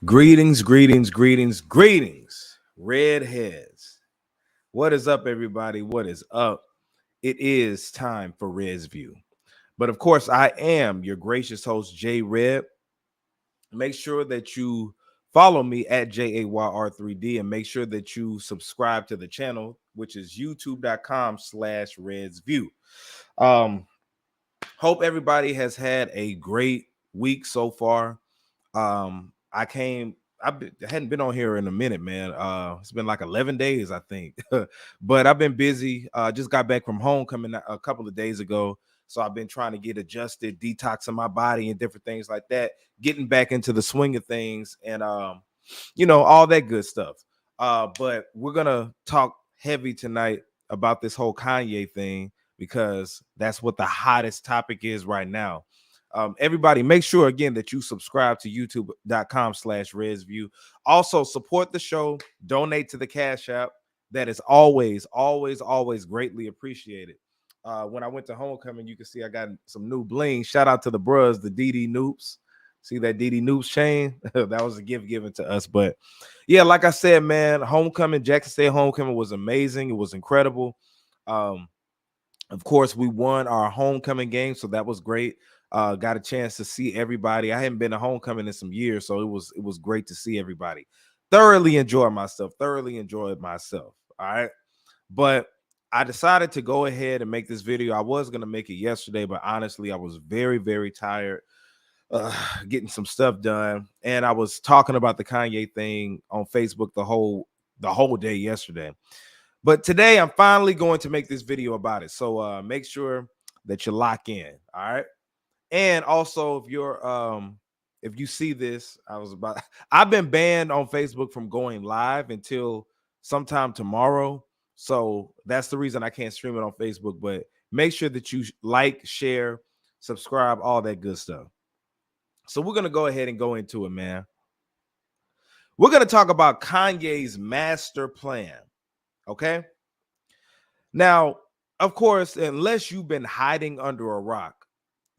Greetings, greetings, greetings, greetings, redheads. What is up, everybody? What is up? It is time for Red's View. But of course, I am your gracious host, Jay Red. Make sure that you follow me at JAYR3D and make sure that you subscribe to the channel, which is youtube.com/Red's View. Um, Hope everybody has had a great week so far. I came. I hadn't been on here in a minute, man. It's been like 11 days, I think. But I've been busy. Just got back from homecoming a couple of days ago, so I've been trying to get adjusted, detoxing my body, and different things like that. Getting back into the swing of things, and all that good stuff. But we're gonna talk heavy tonight about this whole Kanye thing because that's what the hottest topic is right now. Everybody, make sure again that you subscribe to youtube.com/RedsView. Also, support the show, donate to the Cash App. That is always, always, always greatly appreciated. When I went to homecoming, you can see I got some new bling. Shout out to the bros, the DD Noops. See that DD Noops chain? That was a gift given to us. But yeah, like I said, man, homecoming, Jackson State homecoming was amazing. It was incredible. Of course, we won our homecoming game, so that was great. Got a chance to see everybody. I hadn't been to homecoming in some years, so it was great to see everybody. Thoroughly enjoyed myself. All right, but I decided to go ahead and make this video. I was gonna make it yesterday, but honestly, I was very, very tired. Getting some stuff done, and I was talking about the Kanye thing on Facebook the whole day yesterday. But today I'm finally going to make this video about it. So make sure that you lock in. All right. And also if you see this, I've been banned on Facebook from going live until sometime tomorrow. So that's the reason I can't stream it on Facebook. But make sure that you like, share, subscribe, all that good stuff. So we're gonna go ahead and go into it, man. We're gonna talk about Kanye's master plan. Okay. Now, of course, unless you've been hiding under a rock,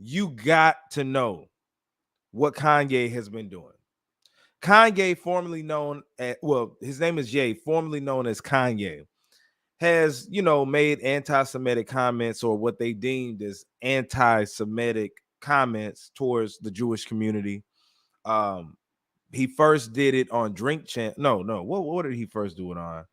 you got to know what Kanye has been doing. Kanye, formerly known as, his name is Ye, formerly known as Kanye, has, made anti-Semitic comments or what they deemed as anti-Semitic comments towards the Jewish community. He first did it on Drink Champ. No, what did he first do it on?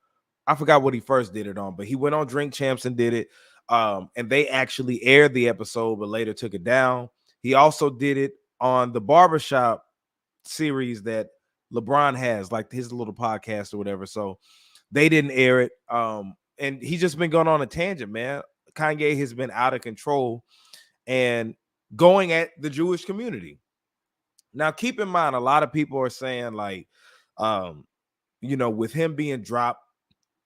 I forgot what he first did it on, but he went on Drink Champs and did it. And they actually aired the episode, but later took it down. He also did it on the Barbershop series that LeBron has, like his little podcast or whatever. So they didn't air it. And he's just been going on a tangent, man. Kanye has been out of control and going at the Jewish community. Now, keep in mind, a lot of people are saying, like, with him being dropped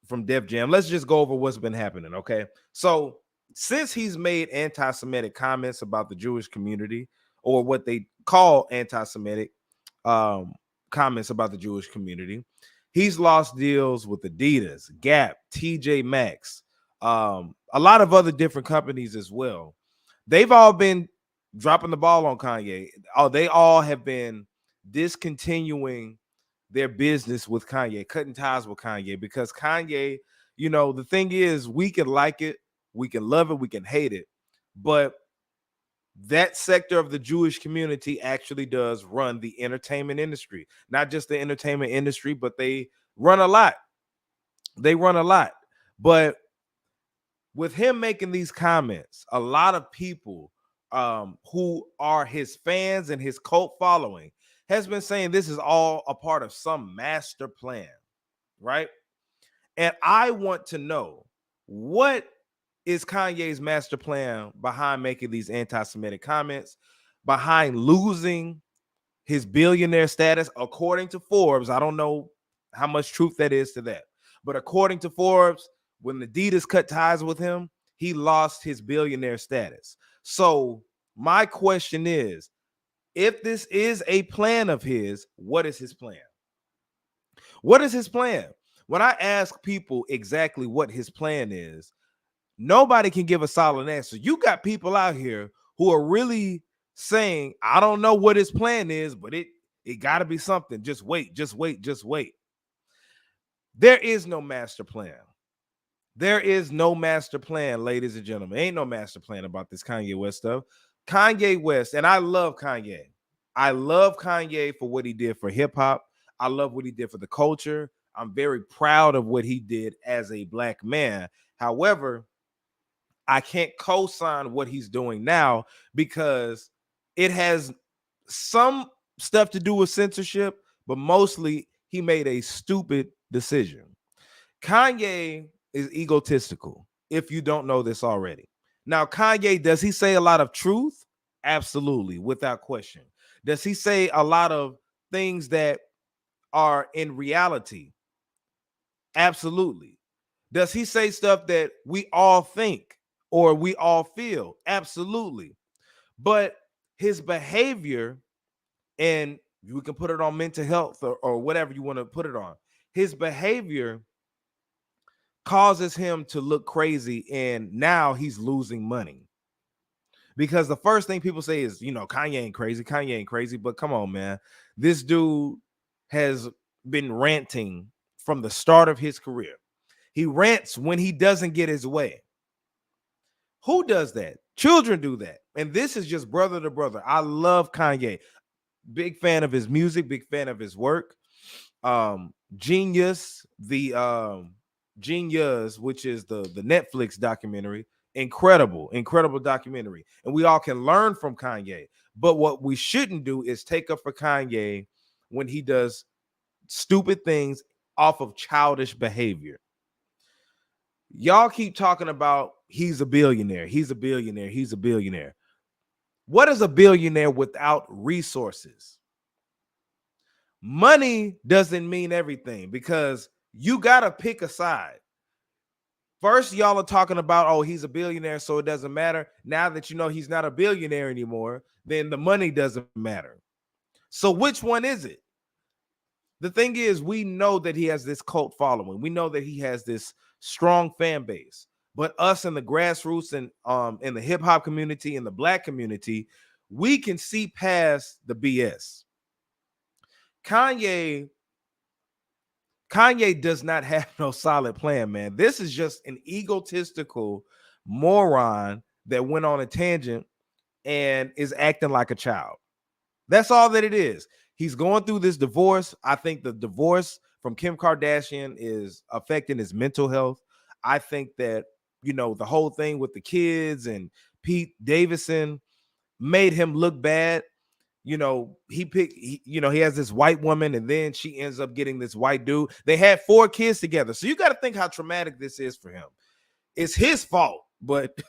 from Def Jam, let's just go over what's been happening. Okay. So since he's made anti-Semitic comments about the Jewish community, or what they call anti-Semitic comments about the Jewish community, he's lost deals with Adidas, Gap, TJ Maxx, a lot of other different companies as well. They've all been dropping the ball on Kanye. They all have been discontinuing their business with Kanye, cutting ties with Kanye, because Kanye, the thing is, we can like it, we can love it, we can hate it, but that sector of the Jewish community actually does run the entertainment industry. Not just the entertainment industry, but they run a lot. But with him making these comments, a lot of people who are his fans and his cult following has been saying this is all a part of some master plan, right? And I want to know, what is Kanye's master plan behind making these anti-Semitic comments, behind losing his billionaire status, according to Forbes? I don't know how much truth that is to that, but according to Forbes, when Adidas cut ties with him, he lost his billionaire status. So my question is, if this is a plan of his, what is his plan? What is his plan? When I ask people exactly what his plan is, nobody can give a solid answer. You got people out here who are really saying, I don't know what his plan is, but It got to be something. Just wait, just wait, just wait. There is no master plan. There is no master plan, ladies and gentlemen. Ain't no master plan about this Kanye West stuff. Kanye West, and I love Kanye. I love Kanye for what he did for hip hop. I love what he did for the culture. I'm very proud of what he did as a black man. However, I can't co-sign what he's doing now because it has some stuff to do with censorship, but mostly he made a stupid decision. Kanye is egotistical, if you don't know this already. Now, Kanye, does he say a lot of truth? Absolutely, without question. Does he say a lot of things that are in reality? Absolutely. Does he say stuff that we all think or we all feel? Absolutely. But his behavior, and you can put it on mental health or whatever you want to put it on, his behavior causes him to look crazy, and now he's losing money. Because the first thing people say is, Kanye ain't crazy. Kanye ain't crazy. But come on, man. This dude has been ranting from the start of his career. He rants when he doesn't get his way. Who does that? Children do that. And this is just brother to brother. I love Kanye. Big fan of his music, big fan of his work. Genius, Genius, which is the Netflix documentary, incredible documentary, and we all can learn from Kanye. But what we shouldn't do is take up for Kanye when he does stupid things off of childish behavior. Y'all keep talking about he's a billionaire, he's a billionaire, he's a billionaire. What is a billionaire without resources? Money doesn't mean everything because you got to pick a side. First, y'all are talking about, oh, he's a billionaire, so it doesn't matter. Now that you know he's not a billionaire anymore, then the money doesn't matter. So which one is it? The thing is, we know that he has this cult following. We know that he has this strong fan base. But us in the grassroots and in the hip hop community, in the black community, we can see past the BS. Kanye does not have no solid plan, man. This is just an egotistical moron that went on a tangent and is acting like a child. That's all that it is. He's going through this divorce. I think the divorce from Kim Kardashian is affecting his mental health. I think that, the whole thing with the kids and Pete Davidson made him look bad. He has this white woman and then she ends up getting this white dude. They had 4 kids together. So you got to think how traumatic this is for him. It's his fault, but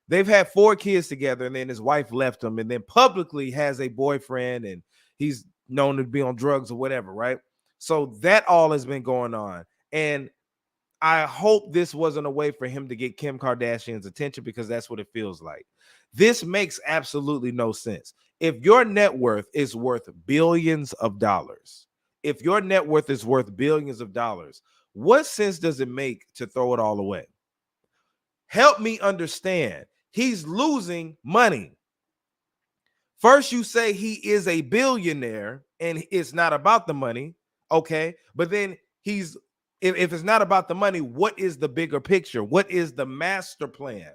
they've had 4 kids together and then his wife left him and then publicly has a boyfriend and he's known to be on drugs or whatever, right? So that all has been going on. And I hope this wasn't a way for him to get Kim Kardashian's attention because that's what it feels like. This makes absolutely no sense. If your net worth is worth billions of dollars, what sense does it make to throw it all away? Help me understand. He's losing money. First, you say he is a billionaire and it's not about the money. Okay. But then if it's not about the money, what is the bigger picture? What is the master plan?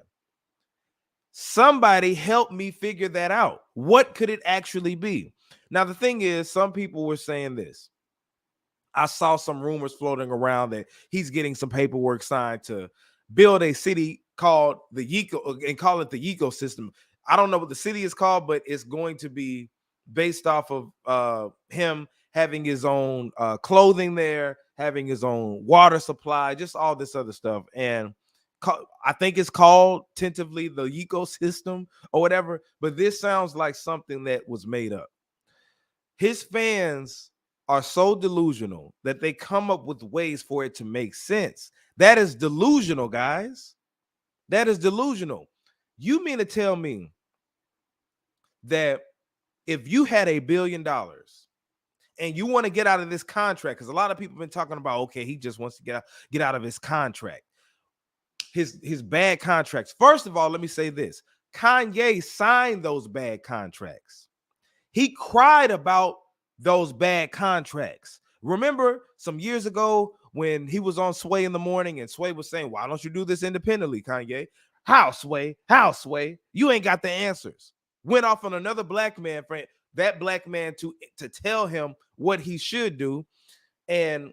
Somebody help me figure that out. What could it actually be? Now, the thing is, some people were saying this. I saw some rumors floating around that he's getting some paperwork signed to build a city called the Yecosystem. I don't know what the city is called, but it's going to be based off of him having his own clothing there, having his own water supply, just all this other stuff. And I think it's called tentatively the Yecosystem or whatever, but this sounds like something that was made up. His fans are so delusional that they come up with ways for it to make sense. That is delusional, guys. That is delusional. You mean to tell me that if you had $1 billion and you want to get out of this contract, because a lot of people have been talking about, okay, he just wants to get out of his contract. His bad contracts. First of all, let me say this. Kanye signed those bad contracts. He cried about those bad contracts. Remember some years ago when he was on Sway in the morning and Sway was saying, why don't you do this independently, Kanye? How, Sway? How, Sway? You ain't got the answers. Went off on another black man, friend, that black man to tell him what he should do. And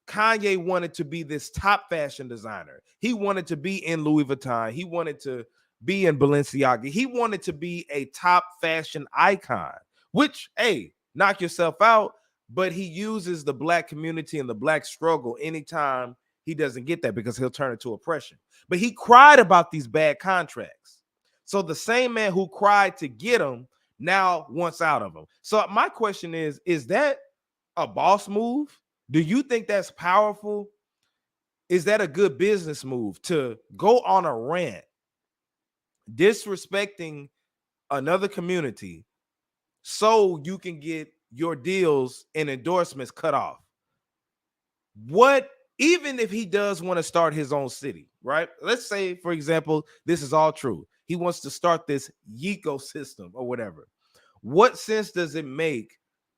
Kanye wanted to be this top fashion designer. He wanted to be in Louis Vuitton. He wanted to be in Balenciaga. He wanted to be a top fashion icon, which, hey, knock yourself out. But he uses the black community and the black struggle anytime he doesn't get that, because he'll turn it to oppression. But he cried about these bad contracts. So the same man who cried to get them now wants out of them. So my question is that a boss move? Do you think that's powerful? Is that a good business move to go on a rant, disrespecting another community so you can get your deals and endorsements cut off? What, even if he does want to start his own city, right? Let's say, for example, this is all true. He wants to start this Yecosystem or whatever. What sense does it make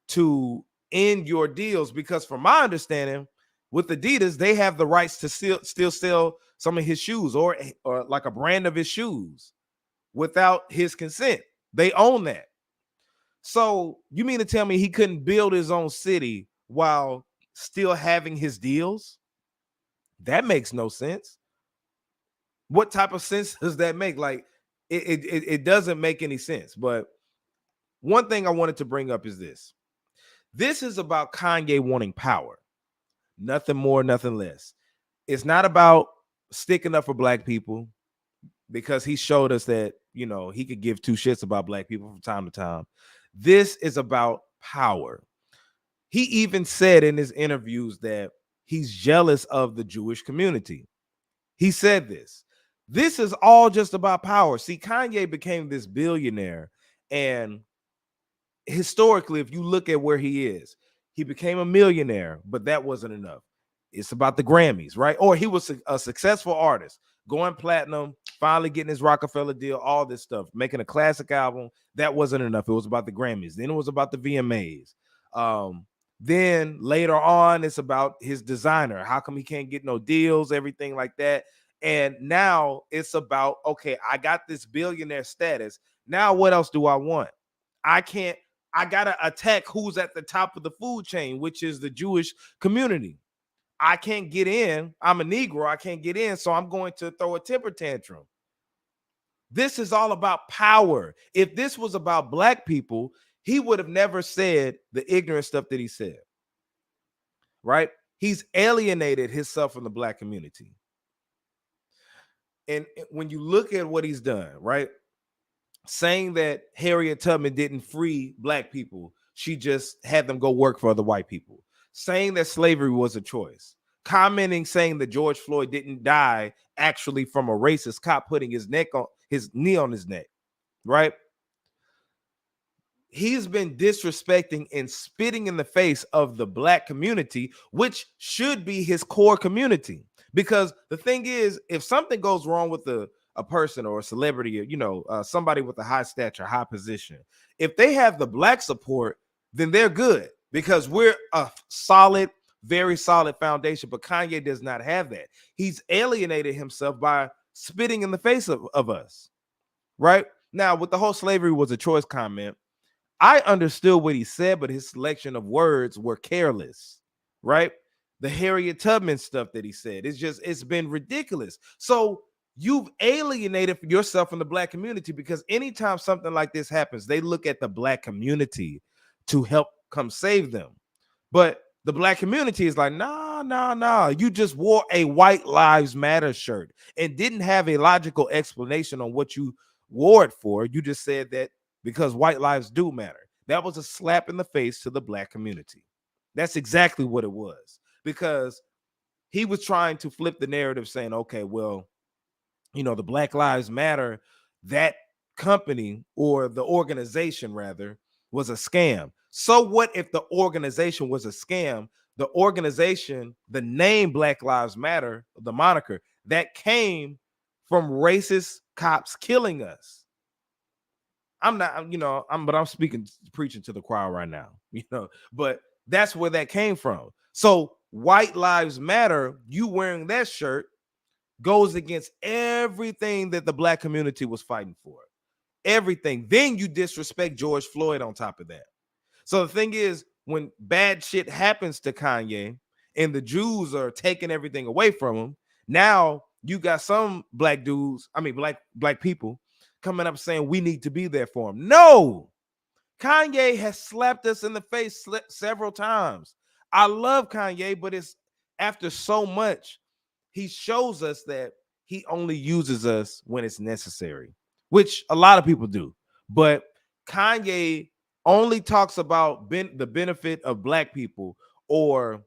to end your deals? Because from my understanding, with Adidas, they have the rights to still sell some of his shoes or like a brand of his shoes without his consent. They own that. So you mean to tell me he couldn't build his own city while still having his deals? That makes no sense. What type of sense does that make? Like, it doesn't make any sense. But one thing I wanted to bring up is this. This is about Kanye wanting power. Nothing more, nothing less. It's not about sticking up for black people, because he showed us that, you know, he could give two shits about black people from time to time. This is about power. He even said in his interviews that he's jealous of the Jewish community. He said this. This is all just about power. See, Kanye became this billionaire, and historically, if you look at where he became a millionaire, but that wasn't enough. It's about the Grammys, right? Or he was a successful artist, going platinum, finally getting his Rockefeller deal, all this stuff, making a classic album. That wasn't enough. It was about the Grammys. Then it was about the VMAs. Then later on, it's about his designer. How come he can't get no deals, everything like that. And now it's about, okay, I got this billionaire status. Now what else do I want? I gotta attack who's at the top of the food chain, which is the Jewish community. I can't get in. I'm a Negro. I can't get in. So I'm going to throw a temper tantrum. This is all about power. If this was about black people, he would have never said the ignorant stuff that he said. Right? He's alienated himself from the black community. And when you look at what he's done, right? Saying that Harriet Tubman didn't free black people, she just had them go work for other white people. Saying that slavery was a choice. Commenting, saying that George Floyd didn't die actually from a racist cop putting his knee on his neck, right? He's been disrespecting and spitting in the face of the black community, which should be his core community. Because the thing is, if something goes wrong with a person or a celebrity, or, you know, somebody with a high stature, high position, if they have the black support, then they're good, because we're a solid, very solid foundation. But Kanye does not have that. He's alienated himself by spitting in the face of us, right? Now, with the whole slavery was a choice comment, I understood what he said, but his selection of words were careless, right? The Harriet Tubman stuff that he said, it's been ridiculous. So you've alienated yourself from the black community, because anytime something like this happens, they look at the black community to help come save them. But the black community is like, nah. You just wore a White Lives Matter shirt and didn't have a logical explanation on what you wore it for. You just said that because white lives do matter. That was a slap in the face to the black community. That's exactly what it was, because he was trying to flip the narrative, saying, okay, well, you know, the Black Lives Matter, that company, or the organization rather, was a scam. So what if the organization was a scam? The organization, the name Black Lives Matter, the moniker, that came from racist cops killing us. I'm not, but I'm speaking, preaching to the choir right now, but that's where that came from. So white lives matter, you wearing that shirt goes against everything that the black community was fighting for. Everything. Then you disrespect George Floyd on top of that. So the thing is, when bad shit happens to Kanye and the Jews are taking everything away from him, now you got some black dudes, black people coming up saying we need to be there for him. No, Kanye has slapped us in the face several times. I love Kanye, but it's after so much, he shows us that he only uses us when it's necessary, which a lot of people do. But Kanye only talks about the benefit of black people or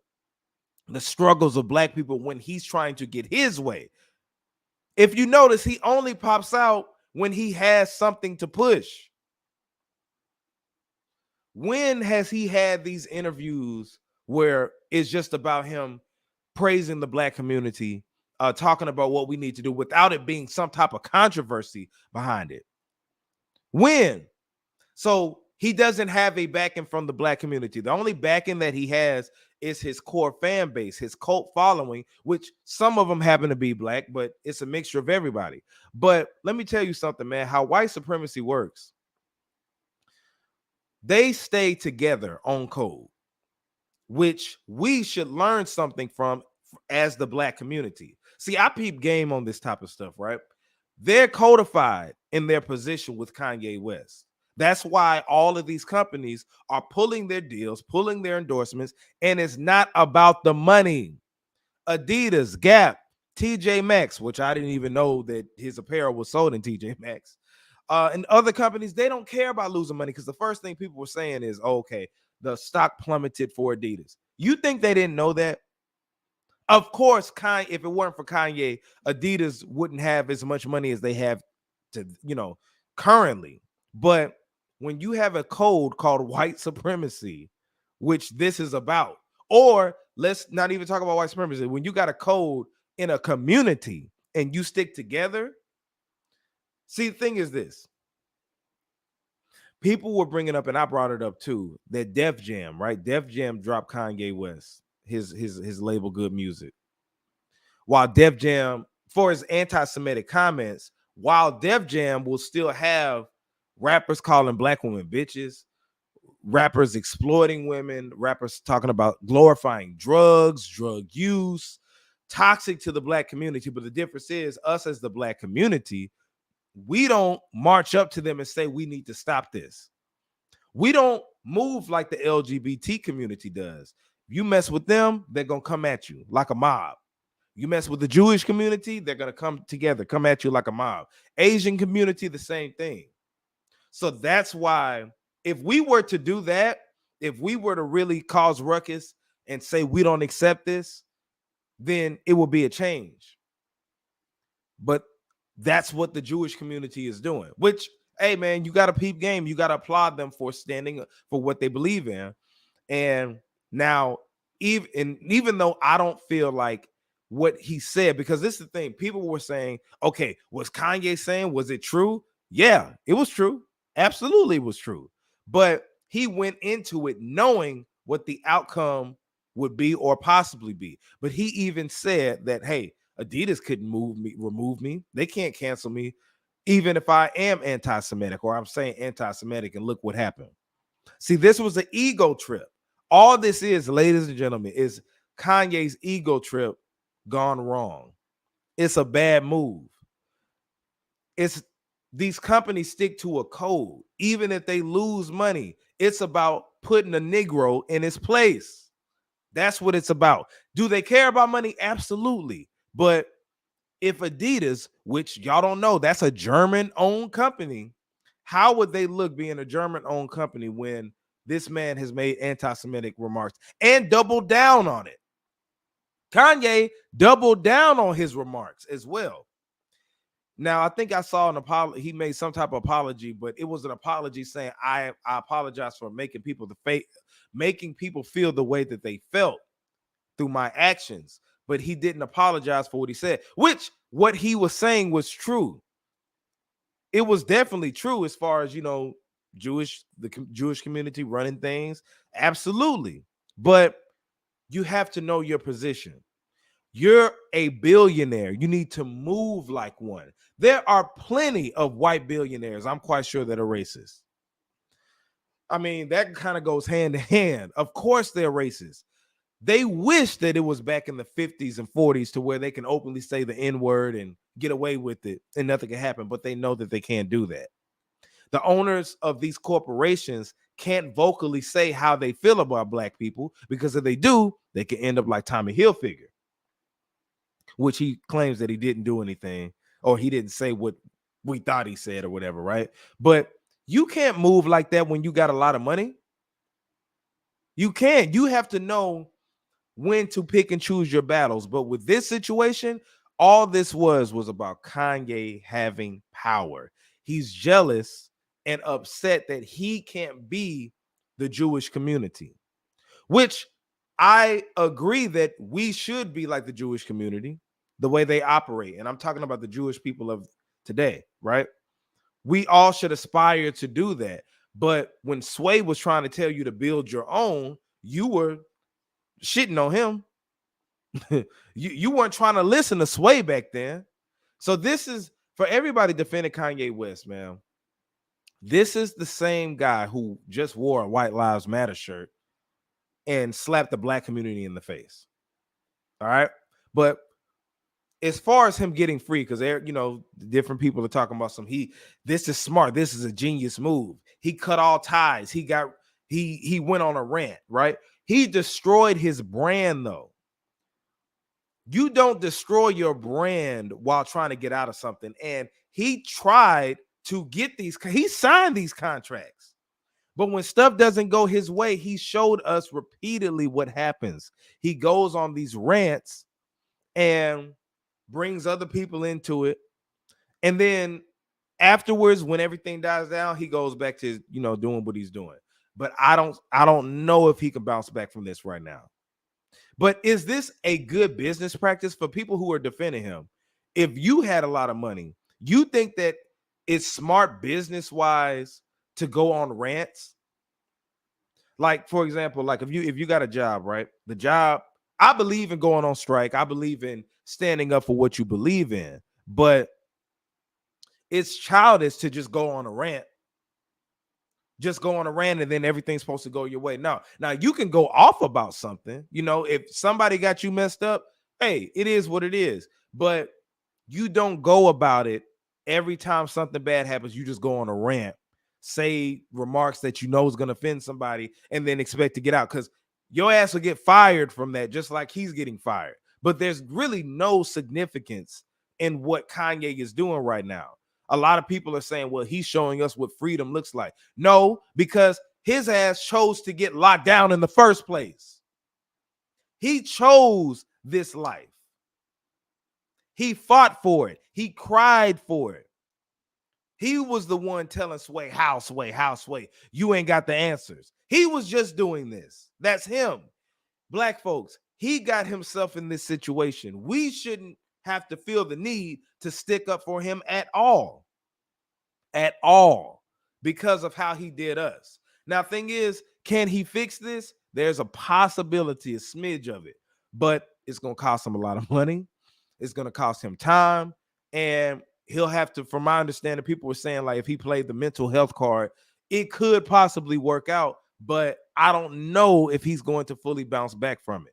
the struggles of black people when he's trying to get his way. If you notice, he only pops out when he has something to push. When has he had these interviews where it's just about him praising the black community, talking about what we need to do without it being some type of controversy behind it? When? So he doesn't have a backing from the black community. The only backing that he has is his core fan base, his cult following, which some of them happen to be black, but it's a mixture of everybody. But let me tell you something, man, how white supremacy works. They stay together on code, which we should learn something from as the black community. See, I peep game on this type of stuff, right? They're codified in their position with Kanye West. That's why all of these companies are pulling their deals, pulling their endorsements, and it's not about the money. Adidas, Gap, TJ Maxx, which I didn't even know that his apparel was sold in TJ Maxx, and other companies, they don't care about losing money because the first thing people were saying is, oh, okay, the stock plummeted for Adidas. You think they didn't know that? Of course, Kanye, if it weren't for Kanye, Adidas wouldn't have as much money as they have to, currently. But when you have a code called white supremacy, which this is about, or let's not even talk about white supremacy, when you got a code in a community and you stick together, see, the thing is this. People were bringing up, and I brought it up too, that Def Jam, right? Def Jam dropped Kanye West, his label Good Music. While Def Jam, for his anti-Semitic comments, while Def Jam will still have rappers calling black women bitches, rappers exploiting women, rappers talking about glorifying drugs, drug use, toxic to the black community. But the difference is, us as the black community, we don't march up to them and say we need to stop this. We don't move like the LGBT community does. You mess with them, they're going to come at you like a mob. You mess with the Jewish community, they're going to come together, come at you like a mob. Asian community, the same thing. So that's why if we were to do that, if we were to really cause ruckus and say we don't accept this, then it will be a change. But that's what the Jewish community is doing, which, hey, man, you got to peep game. You got to applaud them for standing for what they believe in. And now, even though I don't feel like what he said, because this is the thing, people were saying, okay, was Kanye saying, was it true? Yeah, it was true. Absolutely, it was true. But he went into it knowing what the outcome would be or possibly be. But he even said that, hey, Adidas couldn't remove me. They can't cancel me, even if I am anti-Semitic or I'm saying anti-Semitic, and look what happened. See, this was an ego trip. All this is, ladies and gentlemen, is Kanye's ego trip gone wrong. It's a bad move. It's these companies stick to a code. Even if they lose money, it's about putting a Negro in his place. That's what it's about. Do they care about money? Absolutely. But if Adidas, which y'all don't know, that's a German-owned company, how would they look being a German-owned company when this man has made anti-Semitic remarks and doubled down on it? Kanye doubled down on his remarks as well. Now, I think I saw an apology. He made some type of apology, but it was an apology saying, I apologize for making people feel the way that they felt through my actions. But he didn't apologize for what he said, which what he was saying was true. it was definitely true as far as, Jewish community running things. Absolutely. But you have to know your position. You're a billionaire. You need to move like one. There are plenty of white billionaires, I'm quite sure, that are racist. I mean, that kind of goes hand in hand. Of course, they're racist. They wish that it was back in the 50s and 40s to where they can openly say the N-word and get away with it and nothing can happen, but they know that they can't do that. The owners of these corporations can't vocally say how they feel about black people, because if they do, they can end up like Tommy Hilfiger, which he claims that he didn't do anything, or he didn't say what we thought he said or whatever, right? But you can't move like that when you got a lot of money. You can't. You have to know when to pick and choose your battles. But with this situation, all this was about Kanye having power. He's jealous and upset that he can't be the Jewish community, which I agree that we should be like the Jewish community, the way they operate. And I'm talking about the Jewish people of today, right? We all should aspire to do that. But when Sway was trying to tell you to build your own, you were shitting on him. you weren't trying to listen to Sway back then. So this is for everybody defending Kanye West, man. This is the same guy who just wore a White Lives Matter shirt and slapped the black community in the face. All right. But as far as him getting free, because different people are talking about this is smart. This is a genius move. He cut all ties. He went on a rant, right? He destroyed his brand, though. You don't destroy your brand while trying to get out of something. And he tried to get he signed these contracts. But when stuff doesn't go his way, he showed us repeatedly what happens. He goes on these rants and brings other people into it. And then afterwards, when everything dies down, he goes back to, doing what he's doing. But I don't know if he can bounce back from this right now. But is this a good business practice for people who are defending him? If you had a lot of money, you think that it's smart business-wise to go on rants? Like, for example, like if you got a job, right? The job, I believe in going on strike. I believe in standing up for what you believe in. But it's childish to just go on a rant. Just go on a rant and then everything's supposed to go your way. No. Now you can go off about something. If somebody got you messed up, hey, it is what it is. But you don't go about it every time something bad happens. You just go on a rant, say remarks that is going to offend somebody, and then expect to get out, because your ass will get fired from that, just like he's getting fired. But there's really no significance in what Kanye is doing right now. A lot of people are saying, well, he's showing us what freedom looks like. No, because his ass chose to get locked down in the first place. He chose this life. He fought for it. He cried for it. He was the one telling Sway, how Sway, you ain't got the answers. He was just doing this. That's him. Black folks, he got himself in this situation. We shouldn't have to feel the need to stick up for him at all, because of how he did us. Now, thing is, can he fix this? There's a possibility, a smidge of it, but it's going to cost him a lot of money. It's going to cost him time, and he'll have to, from my understanding, people were saying, like, if he played the mental health card, it could possibly work out, but I don't know if he's going to fully bounce back from it.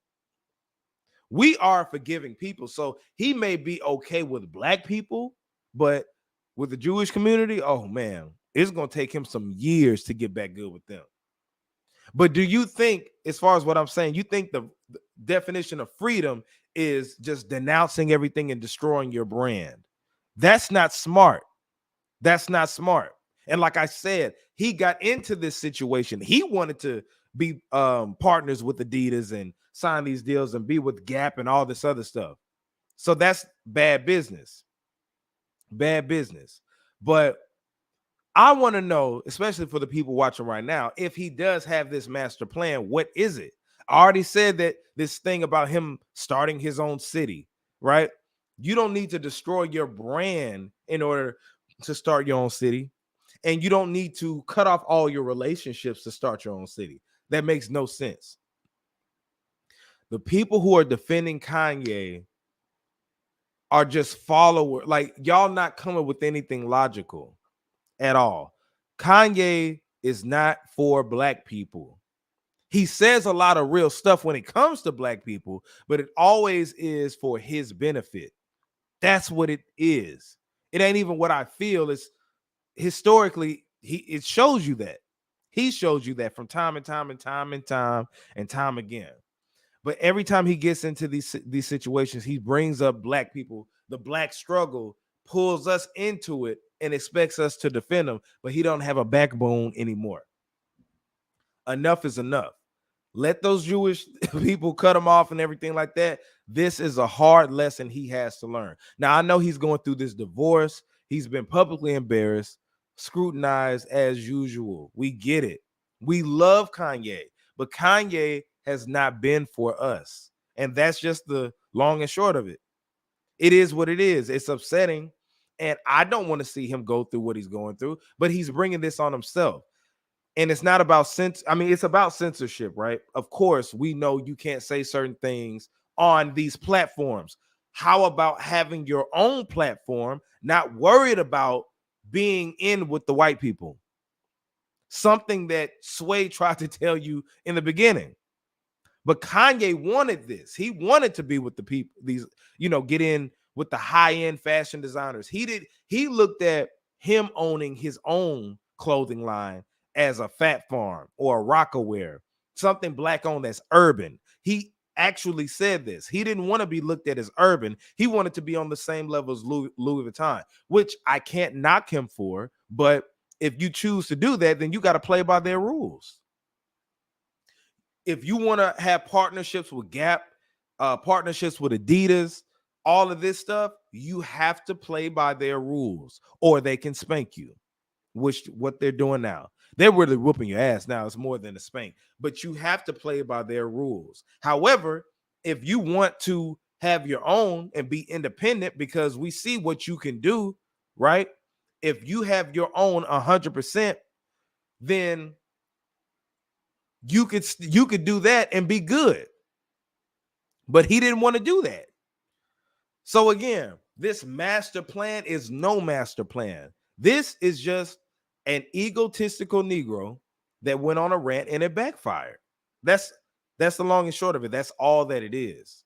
We are forgiving people, so he may be okay with black people, but with the Jewish community, oh man, it's going to take him some years to get back good with them. But do you think, as far as what I'm saying, you think the definition of freedom is just denouncing everything and destroying your brand? That's not smart. That's not smart. And like I said, he got into this situation. He wanted to be partners with Adidas and sign these deals and be with Gap and all this other stuff. So that's bad business. Bad business. But I want to know, especially for the people watching right now, if he does have this master plan, what is it? I already said that this thing about him starting his own city, right? You don't need to destroy your brand in order to start your own city, and you don't need to cut off all your relationships to start your own city. That makes no sense. The people who are defending Kanye are just followers. Like, y'all not coming with anything logical at all. Kanye is not for black people. He says a lot of real stuff when it comes to black people, but it always is for his benefit. That's what it is. It ain't even what I feel. It's historically, it shows you that. He shows you that from time and time and time and time and time again. But every time he gets into these situations, he brings up black people. The black struggle pulls us into it and expects us to defend them, but he don't have a backbone anymore. Enough is enough. Let those Jewish people cut him off and everything like that. This is a hard lesson he has to learn. Now, I know he's going through this divorce. He's been publicly embarrassed, scrutinized as usual. We get it. We love Kanye, but Kanye has not been for us. And that's just the long and short of it. It is what it is. It's upsetting. And I don't want to see him go through what he's going through, but he's bringing this on himself. And it's not about it's about censorship, right? Of course, we know you can't say certain things on these platforms. How about having your own platform, not worried about being in with the white people? Something that Sway tried to tell you in the beginning. But Kanye wanted this. He wanted to be with the people, get in with the high-end fashion designers. He looked at him owning his own clothing line as a Fat Farm or a Rockaware, something black owned that's urban. He actually said this. He didn't want to be looked at as urban. He wanted to be on the same level as Louis Vuitton, which I can't knock him for. But if you choose to do that, then you got to play by their rules. If you want to have partnerships with Gap, partnerships with Adidas, all of this stuff, you have to play by their rules or they can spank you, which what they're doing now. They're really whooping your ass now. It's more than a spank, but you have to play by their rules. However, if you want to have your own and be independent, because we see what you can do, right? If you have your own 100%, then you could do that and be good. But he didn't want to do that. So again, this master plan is no master plan. This is just an egotistical Negro that went on a rant and it backfired. That's the long and short of it. That's all that it is.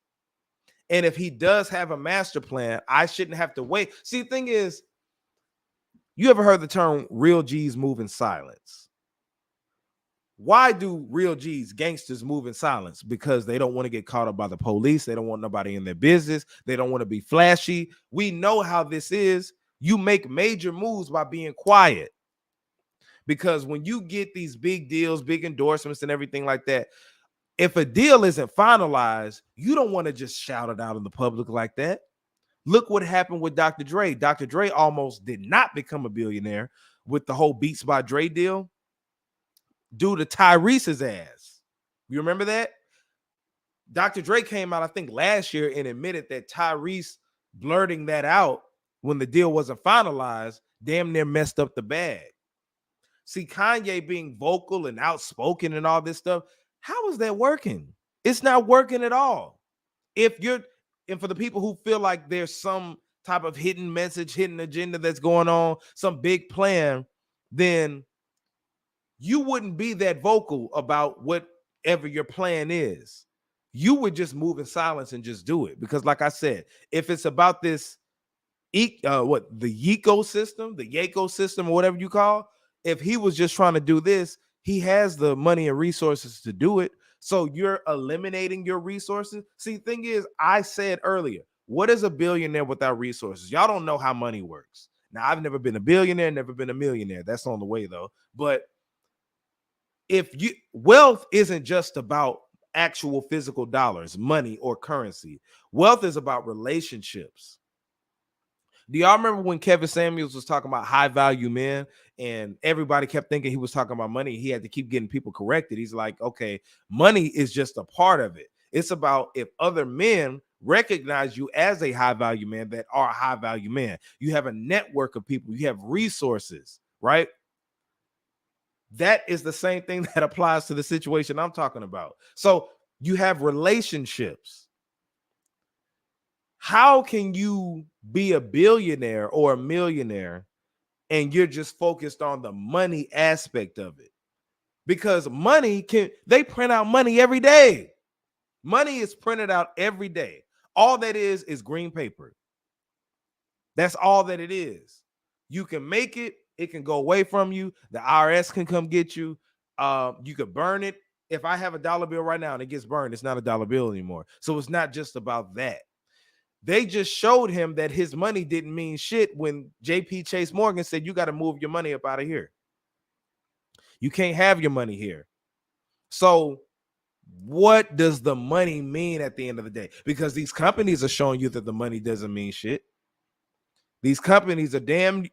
And if he does have a master plan, I shouldn't have to wait. See, the thing is, you ever heard the term real G's move in silence? Why do real G's, gangsters, move in silence? Because they don't want to get caught up by the police. They don't want nobody in their business. They don't want to be flashy. We know how this is. You make major moves by being quiet. Because when you get these big deals, big endorsements and everything like that, if a deal isn't finalized, you don't want to just shout it out in the public like that. Look what happened with Dr. Dre. Dr. Dre almost did not become a billionaire with the whole Beats by Dre deal due to Tyrese's ass. You remember that? Dr. Dre came out, I think, last year and admitted that Tyrese blurting that out when the deal wasn't finalized damn near messed up the bag. See, Kanye being vocal and outspoken and all this stuff, how is that working? It's not working at all. And for the people who feel like there's some type of hidden message, hidden agenda that's going on, some big plan, then you wouldn't be that vocal about whatever your plan is. You would just move in silence and just do it. Because like I said, if it's about this, the Yecosystem or whatever you call, if he was just trying to do this, he has the money and resources to do it. So you're eliminating your resources. See, the thing is, I said earlier, what is a billionaire without resources? Y'all don't know how money works. Now, I've never been a billionaire, never been a millionaire. That's on the way though. But wealth isn't just about actual physical dollars, money, or currency. Wealth is about relationships. Do y'all remember when Kevin Samuels was talking about high value men and everybody kept thinking he was talking about money? He had to keep getting people corrected. He's like, okay, money is just a part of it. It's about if other men recognize you as a high value man that are a high value man. You have a network of people, you have resources, right? That is the same thing that applies to the situation I'm talking about. So you have relationships. How can you be a billionaire or a millionaire and you're just focused on the money aspect of it? Because they print out money every day. Money is printed out every day. All that is green paper. That's all that it is. You can make it, it can go away from you. The IRS can come get you. You could burn it. If I have a dollar bill right now and it gets burned, it's not a dollar bill anymore. So it's not just about that. They just showed him that his money didn't mean shit when JP Chase Morgan said, you got to move your money up out of here. You can't have your money here. So what does the money mean at the end of the day? Because these companies are showing you that the money doesn't mean shit. These companies are damn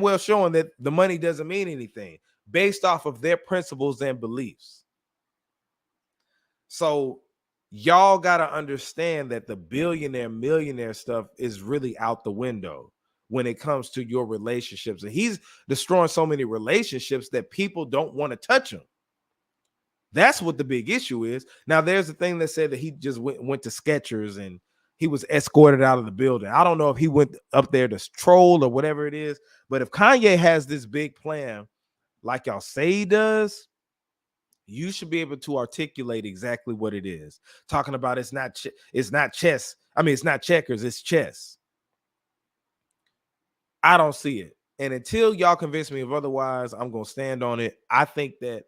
well showing that the money doesn't mean anything based off of their principles and beliefs. So y'all got to understand that the billionaire, millionaire stuff is really out the window when it comes to your relationships. And he's destroying so many relationships that people don't want to touch him. That's what the big issue is. Now, there's a thing that said that he just went to Skechers and he was escorted out of the building. I don't know if he went up there to troll or whatever it is, but if Kanye has this big plan, like y'all say he does, you should be able to articulate exactly what it is. Talking about it's not chess. I mean, it's not checkers, it's chess. I don't see it. And until y'all convince me of otherwise, I'm going to stand on it. I think that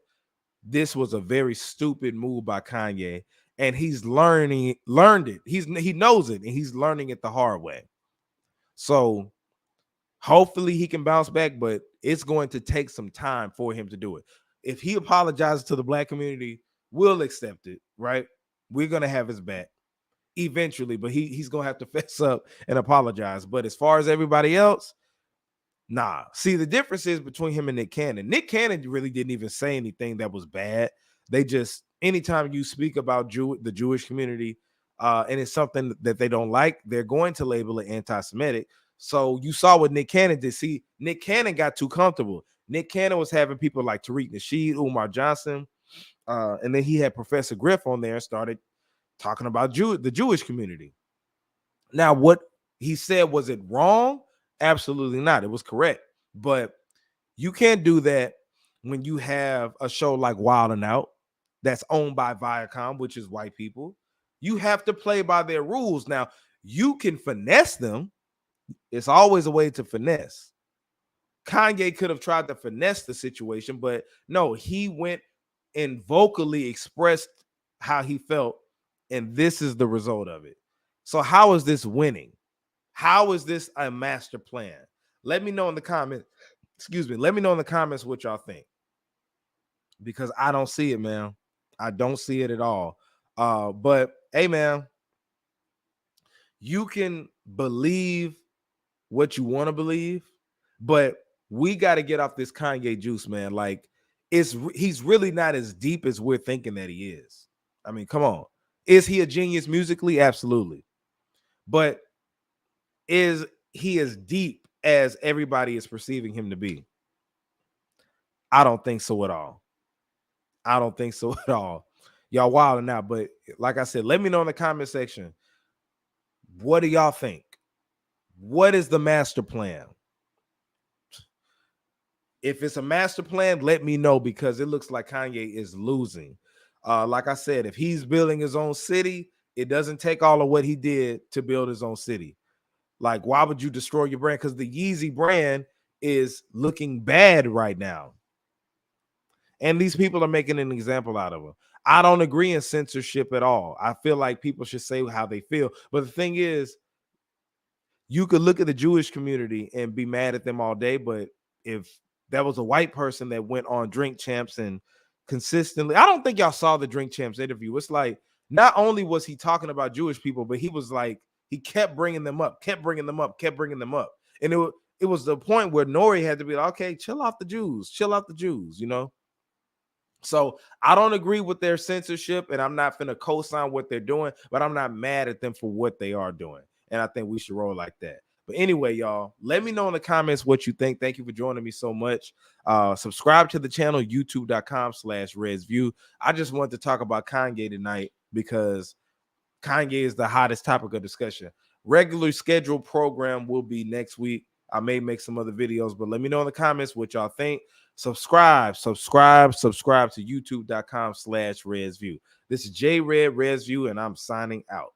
this was a very stupid move by Kanye, and he's learned it. He knows it, and he's learning it the hard way. So hopefully he can bounce back, but it's going to take some time for him to do it. If he apologizes to the black community, we'll accept it, right? We're going to have his back eventually, but he's going to have to fess up and apologize. But as far as everybody else, nah. See, the difference is between him and Nick Cannon. Nick Cannon really didn't even say anything that was bad. They just, anytime you speak about the Jewish community, and it's something that they don't like, they're going to label it anti-Semitic. So you saw what Nick Cannon did. See, Nick Cannon got too comfortable. Nick Cannon was having people like Tariq Nasheed, Umar Johnson, and then he had Professor Griff on there and started talking about the Jewish community. Now, what he said, was it wrong? Absolutely not. It was correct. But you can't do that when you have a show like Wild 'N Out that's owned by Viacom, which is white people. You have to play by their rules. Now, you can finesse them. It's always a way to finesse. Kanye could have tried to finesse the situation, but no, he went and vocally expressed how he felt, and this is the result of it. So how is this winning? How is this a master plan? Let me know in the comments. Excuse me. Let me know in the comments what y'all think, because I don't see it, man. I don't see it at all. But hey, man, you can believe what you want to believe, but we got to get off this Kanye juice, man. Like, he's really not as deep as we're thinking that he is. I mean, come on. Is he a genius musically? Absolutely. But is he as deep as everybody is perceiving him to be? I don't think so at all. I don't think so at all. Y'all wilding out. But like I said, let me know in the comment section. What do y'all think? What is the master plan? If it's a master plan, let me know, because it looks like Kanye is losing. Like I said, if he's building his own city, it doesn't take all of what he did to build his own city. Like, why would you destroy your brand? Because the Yeezy brand is looking bad right now. And these people are making an example out of him. I don't agree in censorship at all. I feel like people should say how they feel. But the thing is, you could look at the Jewish community and be mad at them all day, but if that was a white person that went on Drink Champs and consistently, I don't think y'all saw the Drink Champs interview. It's like, not only was he talking about Jewish people, but he was like, he kept bringing them up, kept bringing them up, kept bringing them up. And it was the point where Nori had to be like, okay, chill out the Jews, you know? So I don't agree with their censorship, and I'm not finna co-sign what they're doing, but I'm not mad at them for what they are doing. And I think we should roll like that. But anyway, y'all, let me know in the comments what you think. Thank you for joining me so much. Subscribe to the channel, youtube.com/ResView. I just wanted to talk about Kanye tonight because Kanye is the hottest topic of discussion. Regular scheduled program will be next week. I may make some other videos, but let me know in the comments what y'all think. Subscribe to youtube.com/ResView. This is J Red ResView, and I'm signing out.